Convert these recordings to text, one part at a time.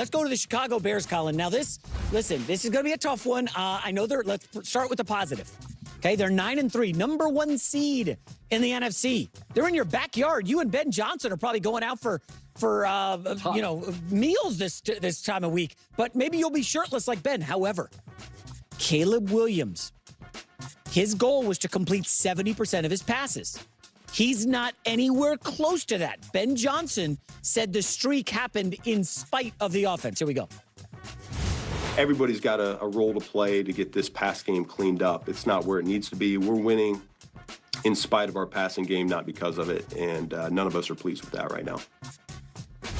Let's go to the Chicago Bears, Colin. Now, this is going to be a tough one. I know let's start with the positive. Okay, they're 9-3, number 1 seed in the NFC. They're in your backyard. You and Ben Johnson are probably going out for meals this time of week. But maybe you'll be shirtless like Ben. However, Caleb Williams, his goal was to complete 70% of his passes. He's not anywhere close to that. Ben Johnson said the streak happened in spite of the offense. Here we go. Everybody's got a role to play to get this pass game cleaned up. It's not where it needs to be. We're winning in spite of our passing game, not because of it, and none of us are pleased with that right now.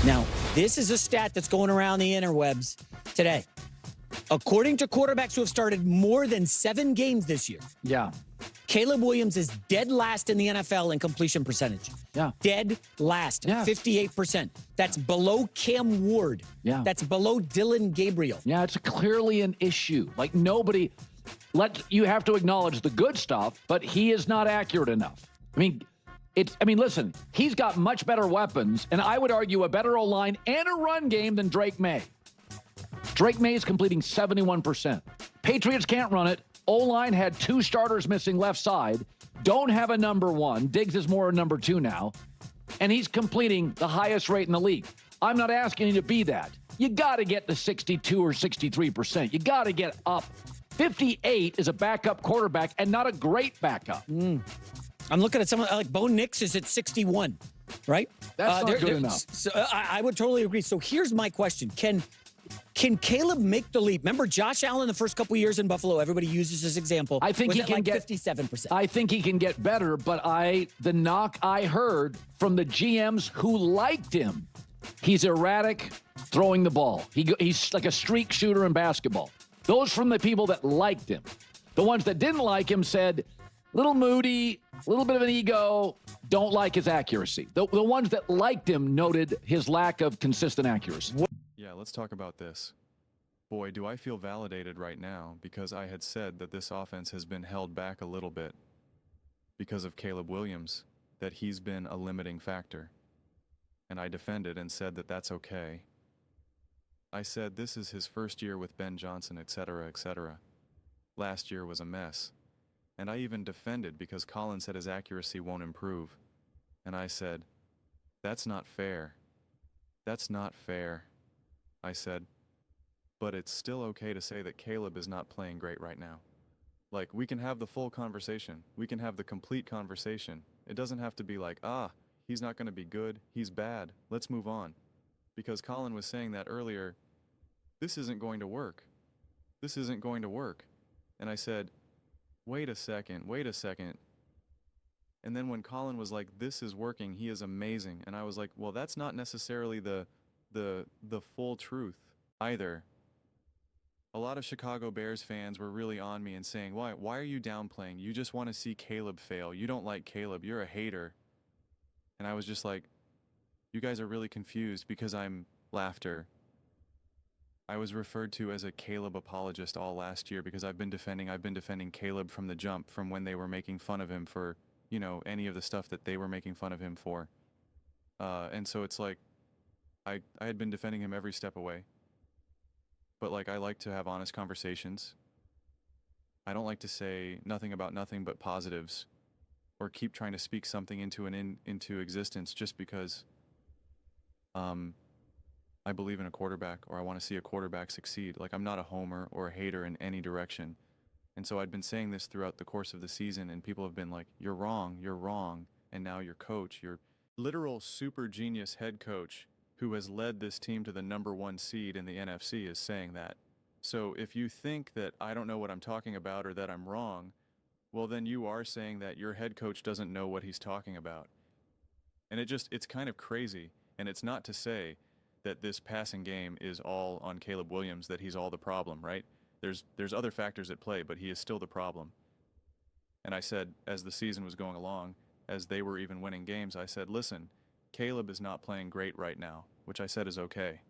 Now, this is a stat that's going around the interwebs today. According to quarterbacks who have started more than 7 games this year, Caleb Williams is dead last in the NFL in completion percentage. Dead last, 58%. That's below Cam Ward. That's below Dylan Gabriel. It's clearly an issue. Like you have to acknowledge the good stuff, but he is not accurate enough. Listen, he's got much better weapons, and I would argue a better O-line and a run game than Drake May. Drake May is completing 71%. Patriots can't run it. O-line had 2 starters missing left side. Don't have a number 1. Diggs is more a number 2 now. And he's completing the highest rate in the league. I'm not asking you to be that. You got to get to 62 or 63%. You got to get up. 58 is a backup quarterback and not a great backup. I'm looking at someone like Bo Nix is at 61, right? That's not good enough. So, I would totally agree. So here's my question. Can Caleb make the leap? Remember Josh Allen the first couple years in Buffalo, everybody uses this example. I think he can get 57%. I think he can get better, but the knock I heard from the GMs who liked him, he's erratic throwing the ball. He's like a streak shooter in basketball. Those from the people that liked him. The ones that didn't like him said, little moody, a little bit of an ego, don't like his accuracy. The ones that liked him noted his lack of consistent accuracy. Yeah, let's talk about this. Boy, do I feel validated right now because I had said that this offense has been held back a little bit because of Caleb Williams, that he's been a limiting factor. And I defended and said that that's okay. I said this is his first year with Ben Johnson, etc., etc. Last year was a mess. And I even defended because Colin said his accuracy won't improve. And I said, that's not fair. That's not fair. I said, but it's still okay to say that Caleb is not playing great right now. Like, we can have the full conversation. We can have the complete conversation. It doesn't have to be like, he's not going to be good. He's bad. Let's move on. Because Colin was saying that earlier, this isn't going to work. This isn't going to work. And I said, wait a second. And then when Colin was like, this is working, he is amazing. And I was like, well, that's not necessarily the full truth either. A lot of Chicago Bears fans were really on me and saying, why are you downplaying? You just want to see Caleb fail. You don't like Caleb. You're a hater. And I was just like, you guys are really confused because I'm laughter. I was referred to as a Caleb apologist all last year because I've been defending Caleb from the jump, from when they were making fun of him for, any of the stuff that they were making fun of him for. And so it's like, I had been defending him every step away. But I like to have honest conversations. I don't like to say nothing about nothing but positives, or keep trying to speak something into existence just because I believe in a quarterback, or I want to see a quarterback succeed. I'm not a homer or a hater in any direction. And so I'd been saying this throughout the course of the season, and people have been like, you're wrong. And now your coach, your literal super genius head coach, who has led this team to the number 1 seed in the NFC, is saying that. So if you think that I don't know what I'm talking about or that I'm wrong, well, then you are saying that your head coach doesn't know what he's talking about. And it's kind of crazy. And it's not to say that this passing game is all on Caleb Williams, that he's all the problem, right? There's other factors at play, but he is still the problem. And I said, as the season was going along, as they were even winning games, I said, listen, Caleb is not playing great right now, which I said is okay.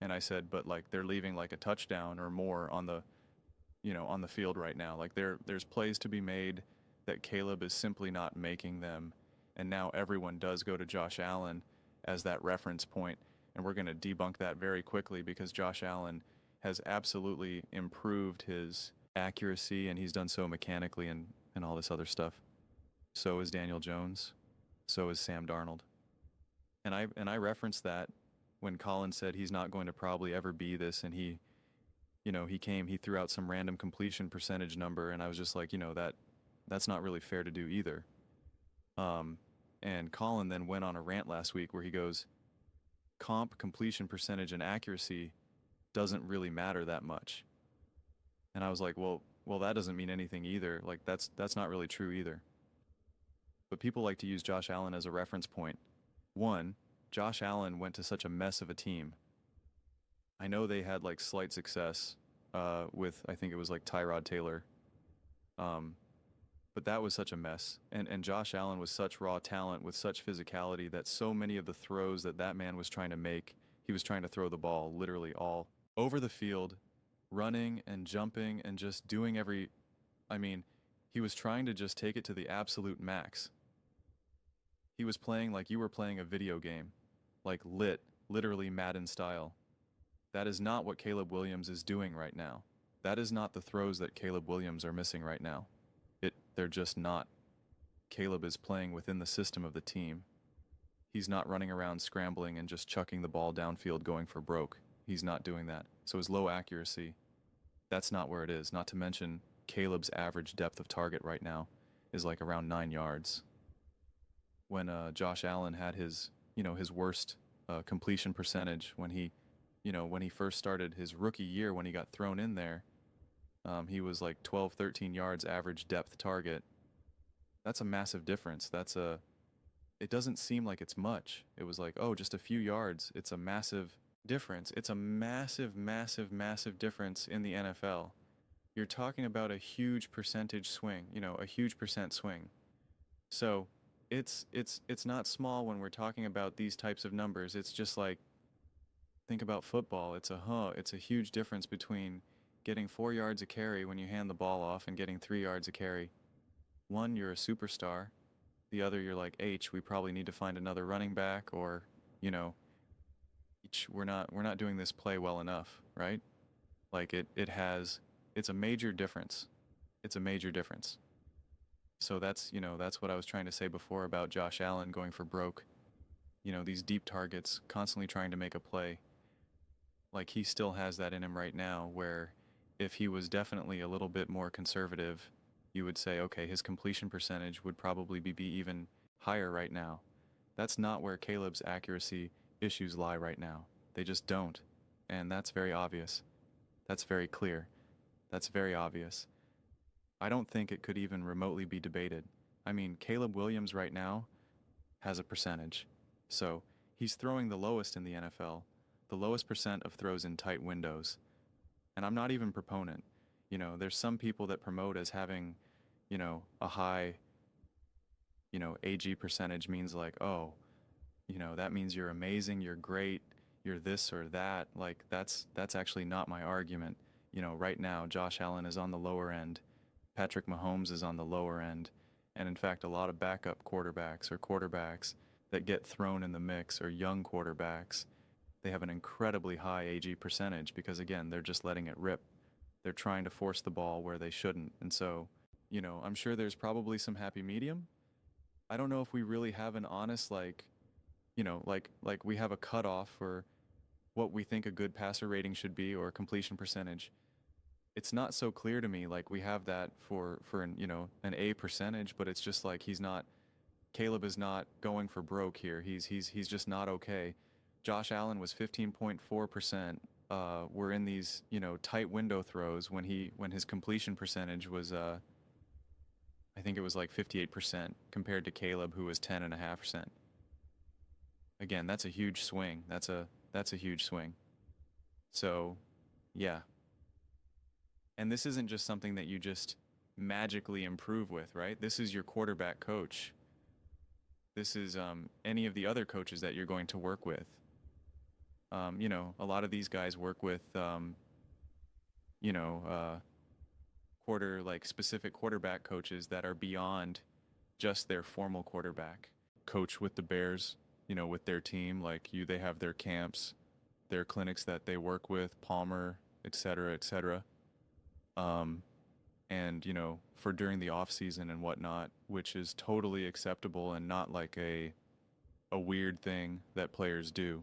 And I said, but they're leaving a touchdown or more on the field right now. There's plays to be made that Caleb is simply not making them. And now everyone does go to Josh Allen as that reference point And we're going to debunk that very quickly because Josh Allen has absolutely improved his accuracy, and he's done so mechanically and all this other stuff. So is Daniel Jones. So is Sam Darnold. And I referenced that when Colin said he's not going to probably ever be this, and he threw out some random completion percentage number, and I was just like, that's not really fair to do either. And Colin then went on a rant last week where he goes, completion percentage and accuracy doesn't really matter that much. And I was like, well, that doesn't mean anything either. Like, that's not really true either. But people like to use Josh Allen as a reference point. One, Josh Allen went to such a mess of a team. I know they had like slight success with, I think it was like Tyrod Taylor. But that was such a mess. And Josh Allen was such raw talent with such physicality that so many of the throws that man was trying to make, he was trying to throw the ball literally all over the field, running and jumping and just doing he was trying to just take it to the absolute max. He was playing like you were playing a video game, like literally Madden style. That is not what Caleb Williams is doing right now. That is not the throws that Caleb Williams are missing right now. They're just not. Caleb is playing within the system of the team. He's not running around scrambling and just chucking the ball downfield going for broke. He's not doing that. So his low accuracy, that's not where it is. Not to mention Caleb's average depth of target right now is like around 9 yards. When Josh Allen had his worst completion percentage when he first started his rookie year, when he got thrown in there, he was like 12, 13 yards average depth target. That's a massive difference. It doesn't seem like it's much. It was like, oh, just a few yards. It's a massive difference. It's a massive, massive, massive difference in the NFL. You're talking about a huge percentage swing, a huge percent swing. So it's not small when we're talking about these types of numbers. It's just like, think about football. It's a huge difference between getting 4 yards a carry when you hand the ball off and getting 3 yards a carry. One, you're a superstar. The other, you're like, we probably need to find another running back, or, we're not doing this play well enough, right? Like it's a major difference. It's a major difference. So that's what I was trying to say before about Josh Allen going for broke. These deep targets, constantly trying to make a play. Like, he still has that in him right now, where if he was definitely a little bit more conservative, you would say, okay, his completion percentage would probably be even higher right now. That's not where Caleb's accuracy issues lie right now. They just don't. And that's very obvious. That's very clear. That's very obvious. I don't think it could even remotely be debated. Caleb Williams right now has a percentage. So he's throwing the lowest in the NFL, the lowest percent of throws in tight windows. And I'm not even proponent. There's some people that promote as having, a high, AG percentage means like, oh, that means you're amazing, you're great, you're this or that. Like, that's actually not my argument. Right now, Josh Allen is on the lower end. Patrick Mahomes is on the lower end. And in fact, a lot of backup quarterbacks or quarterbacks that get thrown in the mix or young quarterbacks, they have an incredibly high AG percentage because, again, they're just letting it rip. They're trying to force the ball where they shouldn't. And so, I'm sure there's probably some happy medium. I don't know if we really have an honest, like we have a cutoff for what we think a good passer rating should be or completion percentage. It's not so clear to me. Like, we have that for an A percentage, but it's just like Caleb is not going for broke here. He's just not okay. Josh Allen was 15.4%. We're in these, tight window throws when his completion percentage was, I think it was like 58% compared to Caleb, who was 10.5%. Again, that's a huge swing. That's a huge swing. So, yeah. And this isn't just something that you just magically improve with, right? This is your quarterback coach. This is any of the other coaches that you're going to work with. A lot of these guys work with, specific quarterback coaches that are beyond just their formal quarterback. Coach with the Bears you know, with their team. Like they have their camps, their clinics that they work with, Palmer, et cetera, et cetera. And, you know, for during the off season and whatnot, which is totally acceptable and not like a weird thing that players do.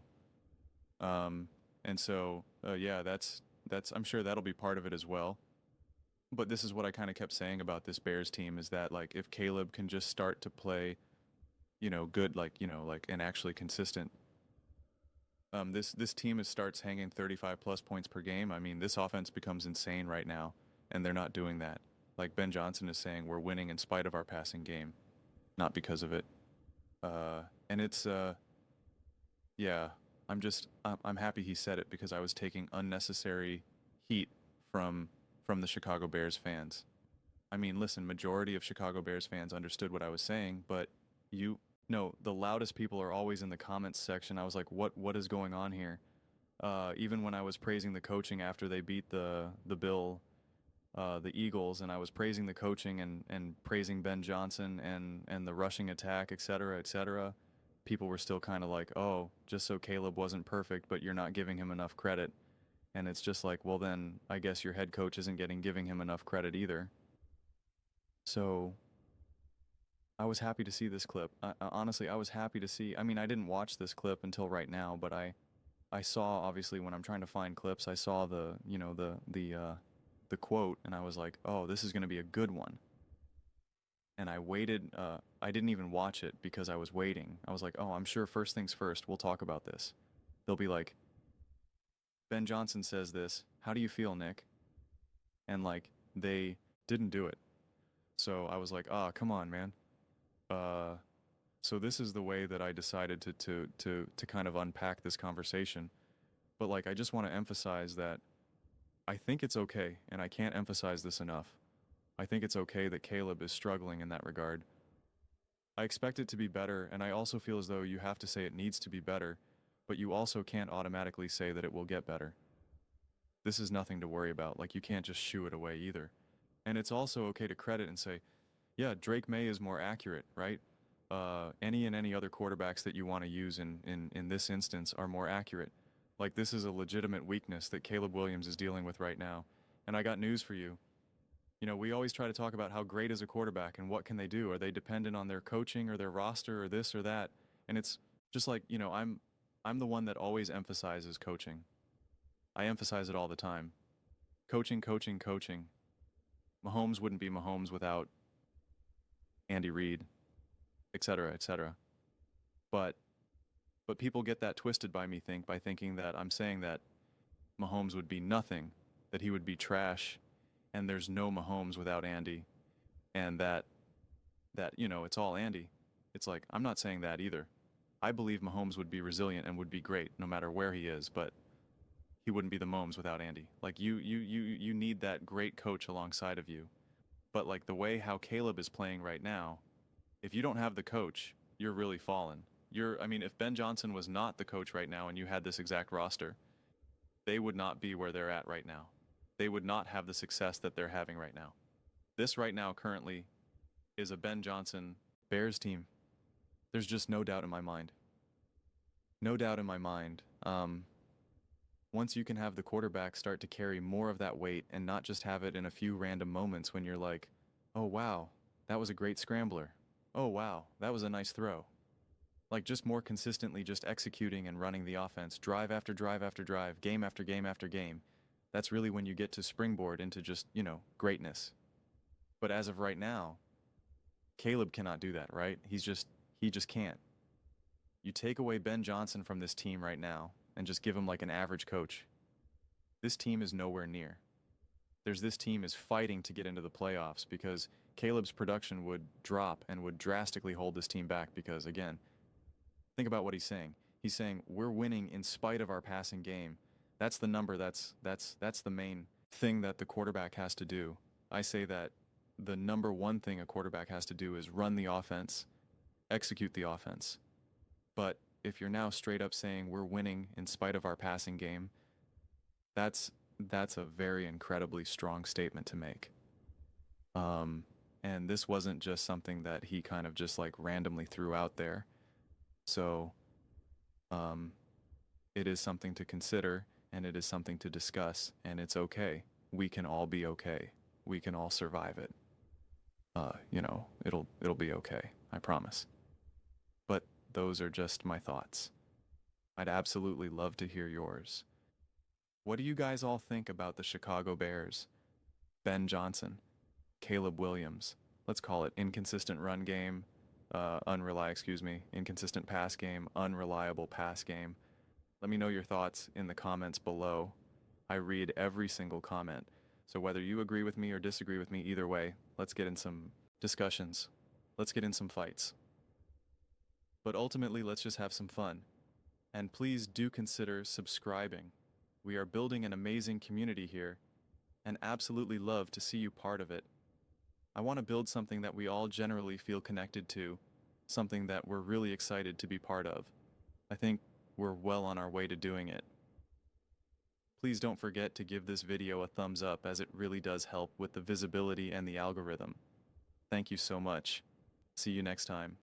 And so, yeah, that's, I'm sure that'll be part of it as well. But this is what I kind of kept saying about this Bears team is that, like, if Caleb can just start to play, you know, good, like, you know, like, and actually consistent, this team starts hanging 35 plus points per game. I mean, this offense becomes insane right now, and they're not doing that. Like Ben Johnson is saying, we're winning in spite of our passing game, not because of it. And it's, yeah, I'm happy he said it, because I was taking unnecessary heat from the Chicago Bears fans. I mean, listen, majority of Chicago Bears fans understood what I was saying, but the loudest people are always in the comments section. I was like, what is going on here? Even when I was praising the coaching after they beat the Eagles, and I was praising the coaching and praising Ben Johnson and the rushing attack, et cetera, people were still kind of like, oh, just so Caleb wasn't perfect, but you're not giving him enough credit. And it's just like, well, then I guess your head coach isn't giving him enough credit either. So I was happy to see this clip. Honestly, I was happy to see. I mean, I didn't watch this clip until right now, but I saw, obviously, when I'm trying to find clips, I saw the quote, and I was like, oh, this is going to be a good one. And I waited. I didn't even watch it because I was waiting. I was like, oh, I'm sure first things first, we'll talk about this. They'll be like, Ben Johnson says this. How do you feel, Nick? And like, they didn't do it. So I was like, come on, man. So this is the way that I decided to kind of unpack this conversation. But like, I just want to emphasize that I think it's okay, and I can't emphasize this enough. I think it's okay that Caleb is struggling in that regard. I expect it to be better, and I also feel as though you have to say it needs to be better, but you also can't automatically say that it will get better. This is nothing to worry about. Like, you can't just shoo it away either. And it's also okay to credit and say, yeah, Drake May is more accurate, right? Any other quarterbacks that you want to use in this instance are more accurate. Like, this is a legitimate weakness that Caleb Williams is dealing with right now. And I got news for you. You know, we always try to talk about how great is a quarterback and what can they do? Are they dependent on their coaching or their roster or this or that? And it's just like, you know, I'm the one that always emphasizes coaching. I emphasize it all the time. Coaching. Mahomes wouldn't be Mahomes without Andy Reid, et cetera, et cetera. But people get that twisted by thinking that I'm saying that Mahomes would be nothing, that he would be trash, and there's no Mahomes without Andy, and that you know, it's all Andy. It's like, I'm not saying that either. I believe Mahomes would be resilient and would be great no matter where he is, but he wouldn't be the Mahomes without Andy. Like, you need that great coach alongside of you. But like, the way how Caleb is playing right now, if you don't have the coach, you're really fallen. I mean, if Ben Johnson was not the coach right now and you had this exact roster, they would not be where they're at right now. They would not have the success that they're having right now. This right now currently is a Ben Johnson Bears team. There's just no doubt in my mind. No doubt in my mind. Once you can have the quarterback start to carry more of that weight and not just have it in a few random moments when you're like, oh, wow, that was a great scrambler. Oh, wow, that was a nice throw. Like, just more consistently just executing and running the offense, drive after drive after drive, game after game after game. That's really when you get to springboard into just, you know, greatness. But as of right now, Caleb cannot do that, right? He just can't. You take away Ben Johnson from this team right now and just give him like an average coach. This team is nowhere near. This team is fighting to get into the playoffs because Caleb's production would drop and would drastically hold this team back because, again, think about what he's saying. He's saying we're winning in spite of our passing game. That's the number, that's the main thing that the quarterback has to do. I say that the number one thing a quarterback has to do is run the offense, execute the offense. But if you're now straight up saying we're winning in spite of our passing game, that's a very incredibly strong statement to make. And this wasn't just something that he kind of just like randomly threw out there. So It is something to consider, and it is something to discuss, and it's okay. We can all be okay. We can all survive it. It'll be okay. I promise. But those are just my thoughts. I'd absolutely love to hear yours. What do you guys all think about the Chicago Bears? Ben Johnson, Caleb Williams, let's call it inconsistent run game, inconsistent pass game, unreliable pass game. Let me know your thoughts in the comments below. I read every single comment. So whether you agree with me or disagree with me, either way, let's get in some discussions. Let's get in some fights. But ultimately, let's just have some fun. And please do consider subscribing. We are building an amazing community here, and absolutely love to see you part of it. I want to build something that we all generally feel connected to, something that we're really excited to be part of. I think we're well on our way to doing it. Please don't forget to give this video a thumbs up, as it really does help with the visibility and the algorithm. Thank you so much. See you next time.